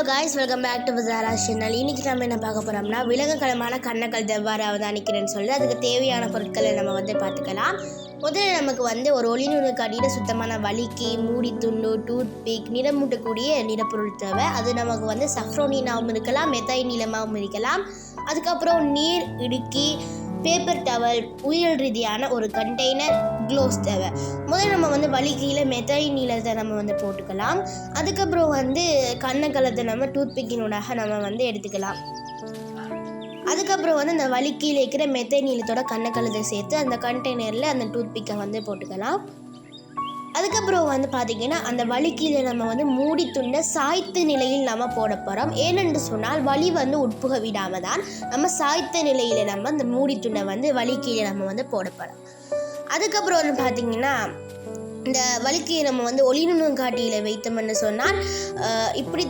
Hello guys, welcome back to விசாரா channel. இன்றைக்கி நம்ம என்ன பார்க்க போகிறோம்னா, விலங்குகளமான கண்ணக்கள் எவ்வாறு அவதானிக்கிறேன்னு சொல்லி அதுக்கு தேவையான பொருட்களை நம்ம பார்த்துக்கலாம். முதல்ல நமக்கு ஒரு ஒளிநுணுக்கு அடியில் சுத்தமான வலிக்கு, மூடி துண்டு, டூத் பிக், நிறமூட்டக்கூடிய நிறப்பொருள் தேவை. அது நமக்கு சஃப்ரோனினாவும் இருக்கலாம், மெத்தைன் நிலமாகவும் இருக்கலாம். அதுக்கப்புறம் நீர் இடுக்கி, பேப்பர் டவல், உயிரியல் ரீதியான ஒரு கண்டெய்னர், க்ளோவ்ஸ் தேவை. முதல்ல நம்ம வலிக்கையில் மெத்தைன் நீளத்தை நம்ம போட்டுக்கலாம். அதுக்கப்புறம் கண்ணக்கலத்தை நம்ம டூத் பிக்கினூடாக நம்ம எடுத்துக்கலாம். அதுக்கப்புறம் அந்த வலிக்கையில் இருக்கிற மெத்தைன் நீளத்தோட கண்ணக்கலத்தை சேர்த்து அந்த கண்டெய்னரில் அந்த டூத் பிக்கை போட்டுக்கலாம். அதுக்கப்புறம் பார்த்திங்கன்னா அந்த வலிக்கையில் நம்ம மூடி துண்டை சாய்த்த நிலையில் நம்ம போட போகிறோம். ஏனென்று சொன்னால் வலி உட்புக விடாமல் தான் நம்ம சாய்த்த நிலையில் நம்ம அந்த மூடி துண்டை வலிக்கையில் நம்ம போட போகிறோம். அதுக்கப்புறம் பார்த்திங்கன்னா இந்த வலிக்கையை நம்ம ஒளிநுண்காட்டியில் வைத்தோம்னு சொன்னால் இப்படி